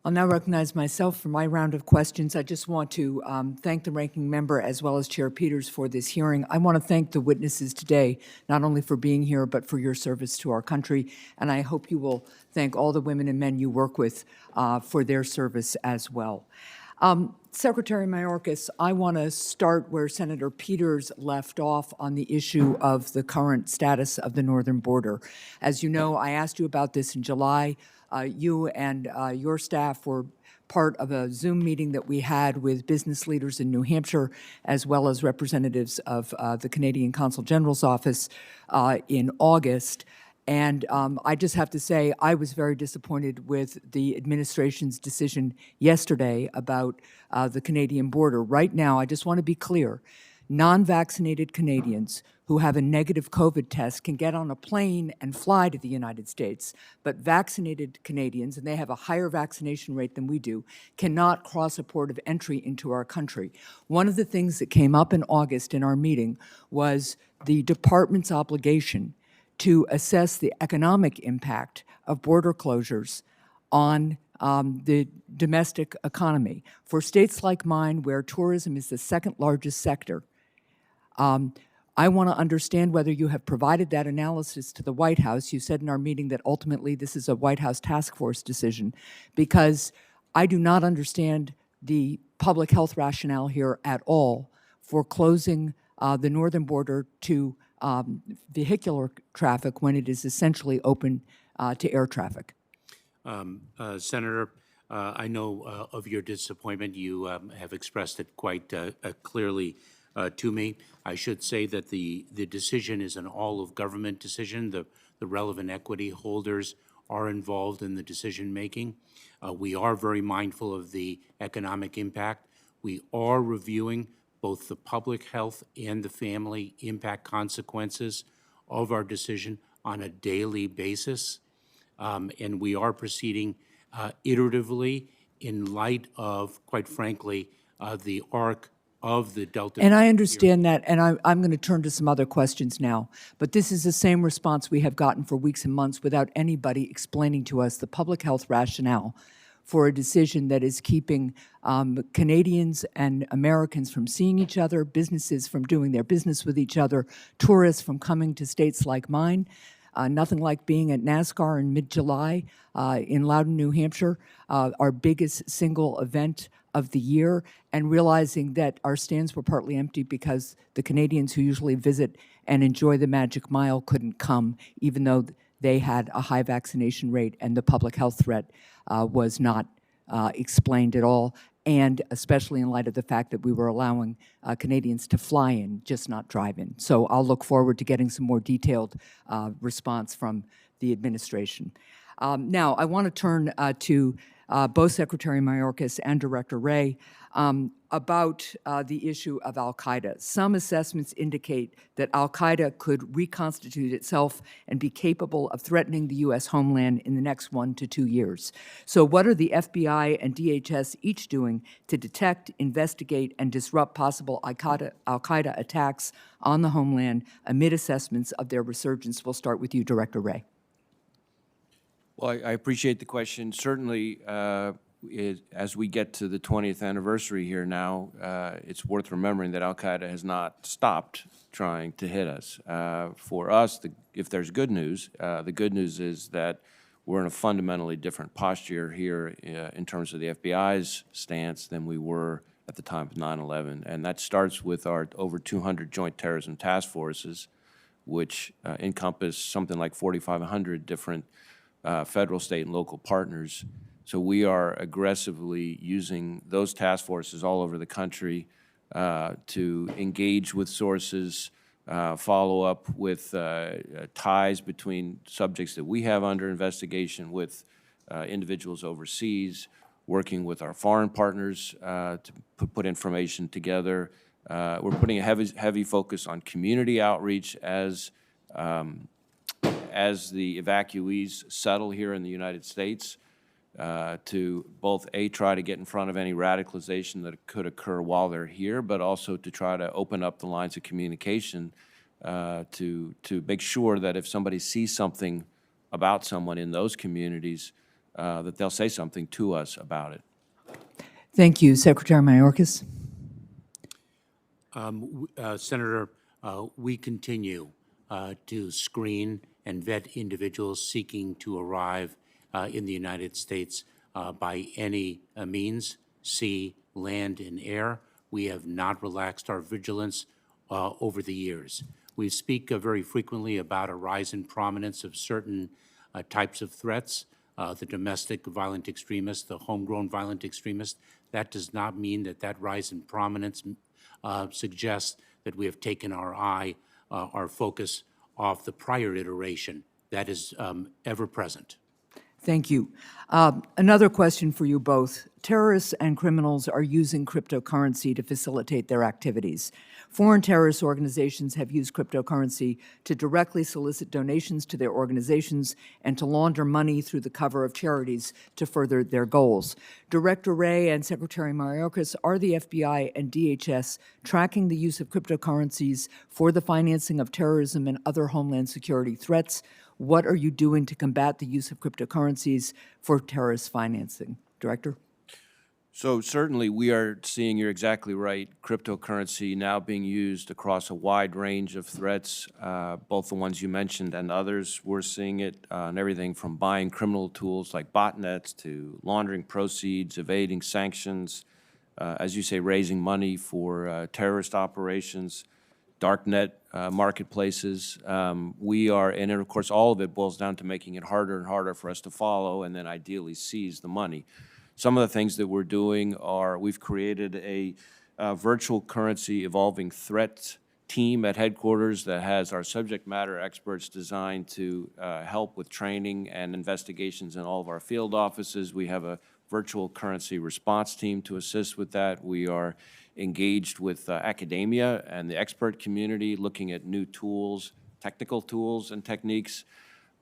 I'll now recognize myself for my round of questions. I just want to thank the ranking member as well as Chair Peters for this hearing. I want to thank the witnesses today, not only for being here, but for your service to our country. And I hope you will thank all the women and men you work with for their service as well. Secretary Mayorkas, I want to start where Senator Peters left off on the issue of the current status of the northern border. As you know, I asked you about this in July. You and your staff were part of a Zoom meeting that we had with business leaders in New Hampshire, as well as representatives of the Canadian Consul General's office in August. And I just have to say, I was very disappointed with the administration's decision yesterday about the Canadian border. Right now, I just want to be clear, non-vaccinated Canadians who have a negative COVID test can get on a plane and fly to the United States, but vaccinated Canadians, and they have a higher vaccination rate than we do, cannot cross a port of entry into our country. One of the things that came up in August in our meeting was the department's obligation to assess the economic impact of border closures on the domestic economy. For states like mine, where tourism is the second largest sector, I want to understand whether you have provided that analysis to the White House. You said in our meeting that ultimately this is a White House task force decision, because I do not understand the public health rationale here at all for closing the northern border to vehicular traffic when it is essentially open to air traffic. Senator, I know of your disappointment. You have expressed it quite clearly to me. I should say that the decision is an all-of-government decision. The relevant equity holders are involved in the decision-making. We are very mindful of the economic impact. We are reviewing both the public health and the family impact consequences of our decision on a daily basis. And we are proceeding iteratively in light of, quite frankly, the arc of the Delta. And I understand that, and I'm going to turn to some other questions now. But this is the same response we have gotten for weeks and months without anybody explaining to us the public health rationale for a decision that is keeping Canadians and Americans from seeing each other, businesses from doing their business with each other, tourists from coming to states like mine. Nothing like being at NASCAR in mid-July in Loudon, New Hampshire, our biggest single event of the year, and realizing that our stands were partly empty because the Canadians who usually visit and enjoy the Magic Mile couldn't come, even though they had a high vaccination rate and the public health threat was not explained at all, and especially in light of the fact that we were allowing Canadians to fly in, just not drive in. So I'll look forward to getting some more detailed response from the administration. Now, I want to turn to both Secretary Mayorkas and Director Wray about the issue of al-Qaeda. Some assessments indicate that al-Qaeda could reconstitute itself and be capable of threatening the U.S. homeland in the next 1 to 2 years. So what are the FBI and DHS each doing to detect, investigate, and disrupt possible al-Qaeda attacks on the homeland amid assessments of their resurgence? We'll start with you, Director Wray. Well, I appreciate the question. Certainly, as we get to the 20th anniversary here now, it's worth remembering that al-Qaeda has not stopped trying to hit us. For us, if there's good news, the good news is that we're in a fundamentally different posture here in terms of the FBI's stance than we were at the time of 9/11. And that starts with our over 200 joint terrorism task forces, which encompass something like 4,500 different federal, state, and local partners. So we are aggressively using those task forces all over the country to engage with sources, follow up with ties between subjects that we have under investigation with individuals overseas, working with our foreign partners to put information together. We're putting a heavy focus on community outreach as the evacuees settle here in the United States, to both try to get in front of any radicalization that could occur while they're here, but also to try to open up the lines of communication to make sure that if somebody sees something about someone in those communities, that they'll say something to us about it. Thank you. Secretary Mayorkas? Senator, we continue to screen and vet individuals seeking to arrive in the United States by any means, sea, land, and air. We have not relaxed our vigilance over the years. We speak very frequently about a rise in prominence of certain types of threats, the domestic violent extremist, the homegrown violent extremist. That does not mean that that rise in prominence suggests that we have taken our focus off the prior iteration that is ever present. Thank you. Another question for you both. Terrorists and criminals are using cryptocurrency to facilitate their activities. Foreign terrorist organizations have used cryptocurrency to directly solicit donations to their organizations and to launder money through the cover of charities to further their goals. Director Wray and Secretary Mayorkas, are the FBI and DHS tracking the use of cryptocurrencies for the financing of terrorism and other homeland security threats? What are you doing to combat the use of cryptocurrencies for terrorist financing? Director? So certainly we are seeing, you're exactly right, cryptocurrency now being used across a wide range of threats, both the ones you mentioned and others. We're seeing it in everything from buying criminal tools like botnets to laundering proceeds, evading sanctions, as you say, raising money for terrorist operations, darknet marketplaces. We are, and of course all of it boils down to making it harder and harder for us to follow and then ideally seize the money. Some of the things that we're doing are we've created a virtual currency evolving threat team at headquarters that has our subject matter experts designed to help with training and investigations in all of our field offices. We have a virtual currency response team to assist with that. We are engaged with academia and the expert community looking at new tools, technical tools and techniques.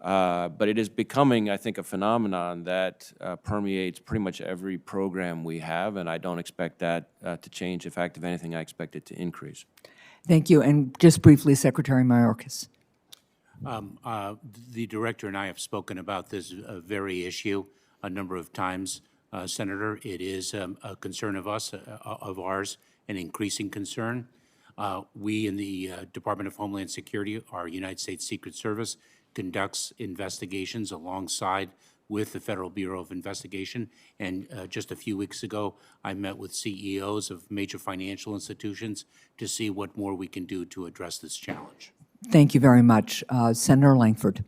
But it is becoming, I think, a phenomenon that permeates pretty much every program we have, and I don't expect that to change. In fact, if anything, I expect it to increase. Thank you. And just briefly, Secretary Mayorkas. The director and I have spoken about this very issue a number of times, Senator. It is a concern of ours, an increasing concern. We in the Department of Homeland Security, our United States Secret Service, conducts investigations alongside with the Federal Bureau of Investigation. And just a few weeks ago, I met with CEOs of major financial institutions to see what more we can do to address this challenge. Thank you very much. Senator Langford.